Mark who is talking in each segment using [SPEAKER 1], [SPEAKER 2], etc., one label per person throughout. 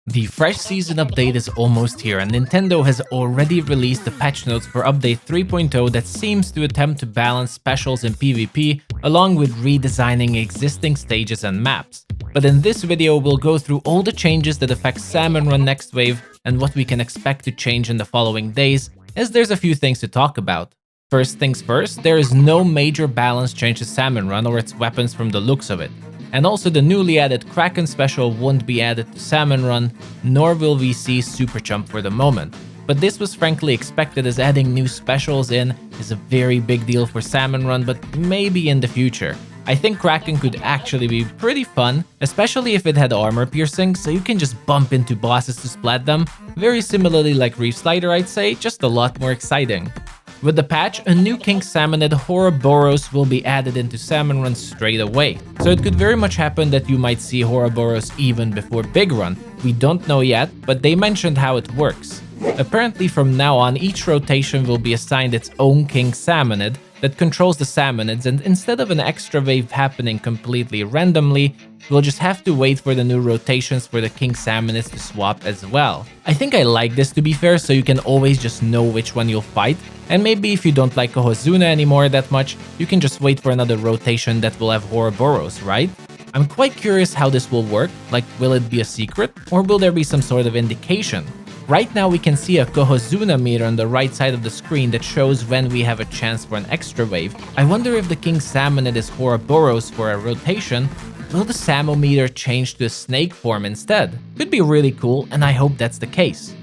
[SPEAKER 1] The fresh season update is almost here, and Nintendo has already released the patch notes for update 3.0 that seems to attempt to balance specials in PvP along with redesigning existing stages and maps. But in this video we'll go through all the changes that affect Salmon Run next wave and what we can expect to change in the following days, as there's a few things to talk about. First things first, there is no major balance change to Salmon Run or its weapons from the looks of it. And also the newly added Kraken special won't be added to Salmon Run, nor will we see Super Chump for the moment. But this was frankly expected, as adding new specials in is a very big deal for Salmon Run, but maybe in the future. I think Kraken could actually be pretty fun, especially if it had armor piercing, so you can just bump into bosses to splat them, very similarly like Reef Slider I'd say, just a lot more exciting. With the patch, a new King Salmonid Ouroboros will be added into Salmon Run straight away. So it could very much happen that you might see Ouroboros even before Big Run. We don't know yet, but they mentioned how it works. Apparently from now on, each rotation will be assigned its own King Salmonid that controls the Salmonids, and instead of an extra wave happening completely randomly, we'll just have to wait for the new rotations for the King Salmonids to swap as well. I think I like this, to be fair, so you can always just know which one you'll fight, and maybe if you don't like Kohozuna anymore that much, you can just wait for another rotation that will have Ouroboros, right? I'm quite curious how this will work, like will it be a secret, or will there be some sort of indication? Right now we can see a Kohozuna meter on the right side of the screen that shows when we have a chance for an extra wave. I wonder if the King Salmonid is Ouroboros for a rotation, will the Samo meter change to a snake form instead? Could be really cool, and I hope that's the case.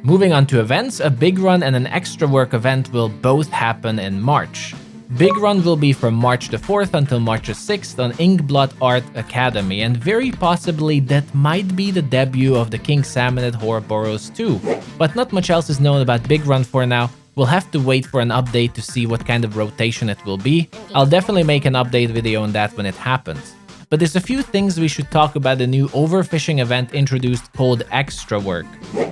[SPEAKER 1] Moving on to events, a Big Run and an Extra Work event will both happen in March. Big Run will be from March the 4th until March the 6th on Inkblot Art Academy, and very possibly that might be the debut of the King Salmonid Ouroboros too. But not much else is known about Big Run for now. We'll have to wait for an update to see what kind of rotation it will be. I'll definitely make an update video on that when it happens. But there's a few things we should talk about the new overfishing event introduced called Eggstra Work.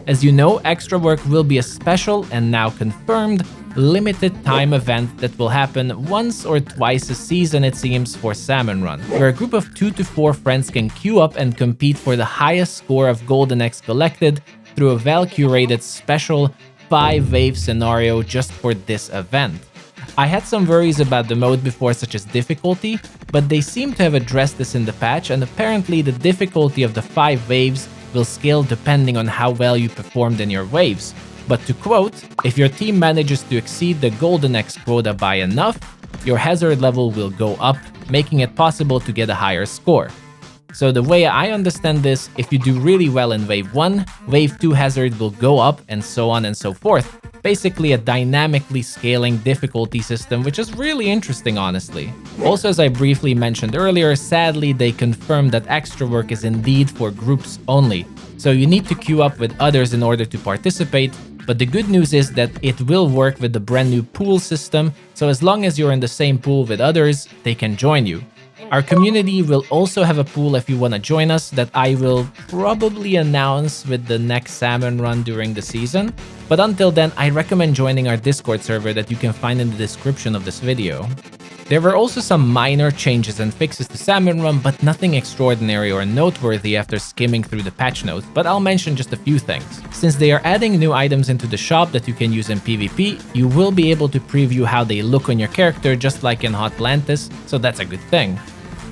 [SPEAKER 1] As you know, Eggstra Work will be a special and now confirmed limited time event that will happen once or twice a season, it seems, for Salmon Run, where a group of 2 to 4 friends can queue up and compete for the highest score of golden eggs collected through a well-curated special 5-wave scenario just for this event. I had some worries about the mode before, such as difficulty, but they seem to have addressed this in the patch, and apparently the difficulty of the 5 waves will scale depending on how well you performed in your waves. But to quote, if your team manages to exceed the golden eggs quota by enough, your hazard level will go up, making it possible to get a higher score. So the way I understand this, if you do really well in Wave 1, Wave 2 hazard will go up, and so on and so forth. Basically a dynamically scaling difficulty system, which is really interesting, honestly. Also, as I briefly mentioned earlier, sadly they confirmed that Extra Work is indeed for groups only. So you need to queue up with others in order to participate, but the good news is that it will work with the brand new pool system, so as long as you're in the same pool with others, they can join you. Our community will also have a pool if you want to join us that I will probably announce with the next Salmon Run during the season. But until then, I recommend joining our Discord server that you can find in the description of this video. There were also some minor changes and fixes to Salmon Run, but nothing extraordinary or noteworthy after skimming through the patch notes, but I'll mention just a few things. Since they are adding new items into the shop that you can use in PvP, you will be able to preview how they look on your character just like in Hotlantis, so that's a good thing.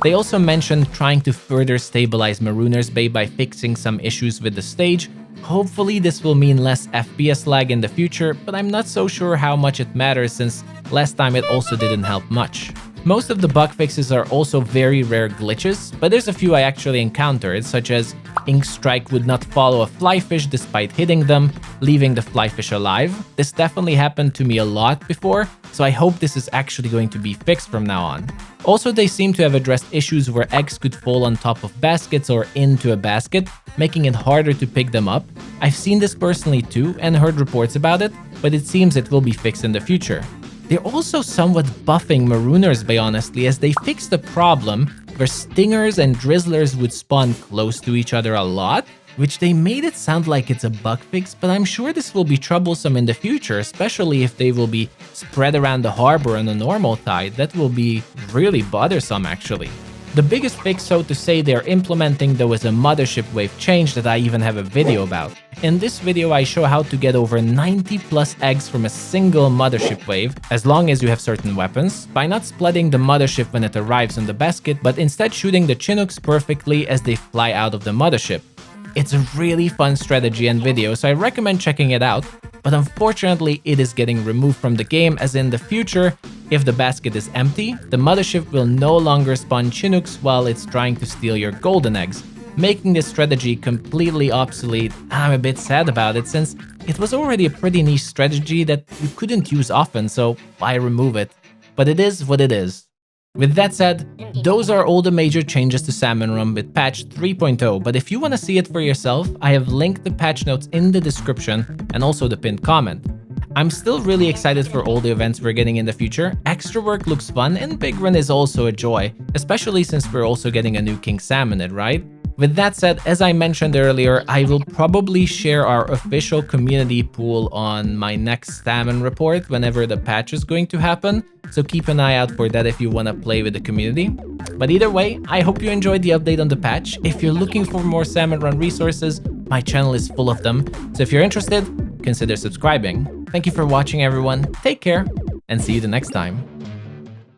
[SPEAKER 1] They also mentioned trying to further stabilize Marooner's Bay by fixing some issues with the stage. Hopefully this will mean less FPS lag in the future, but I'm not so sure how much it matters since last time it also didn't help much. Most of the bug fixes are also very rare glitches, but there's a few I actually encountered, such as Ink Strike would not follow a flyfish despite hitting them, leaving the flyfish alive. This definitely happened to me a lot before, so I hope this is actually going to be fixed from now on. Also, they seem to have addressed issues where eggs could fall on top of baskets or into a basket, making it harder to pick them up. I've seen this personally too and heard reports about it, but it seems it will be fixed in the future. They're also somewhat buffing Marooner's Bay, honestly, as they fixed the problem where stingers and drizzlers would spawn close to each other a lot, which they made it sound like it's a bug fix, but I'm sure this will be troublesome in the future, especially if they will be spread around the harbor on a normal tide. That will be really bothersome, actually. The biggest fix, so to say, they're implementing though is a Mothership wave change that I even have a video about. In this video I show how to get over 90 plus eggs from a single Mothership wave, as long as you have certain weapons, by not splitting the Mothership when it arrives in the basket, but instead shooting the Chinooks perfectly as they fly out of the Mothership. It's a really fun strategy and video, so I recommend checking it out, but unfortunately it is getting removed from the game, as in the future, if the basket is empty, the Mothership will no longer spawn Chinooks while it's trying to steal your golden eggs, making this strategy completely obsolete. I'm a bit sad about it, since it was already a pretty niche strategy that you couldn't use often, so why remove it? But it is what it is. With that said, those are all the major changes to Salmon Run with patch 3.0, but if you want to see it for yourself, I have linked the patch notes in the description and also the pinned comment. I'm still really excited for all the events we're getting in the future. Extra work looks fun, and Big Run is also a joy, especially since we're also getting a new King Salmonid, right? With that said, as I mentioned earlier, I will probably share our official community pool on my next Salmon report whenever the patch is going to happen, so keep an eye out for that if you want to play with the community. But either way, I hope you enjoyed the update on the patch. If you're looking for more Salmon Run resources, my channel is full of them, so if you're interested, consider subscribing. Thank you for watching everyone, take care, and see you the next time.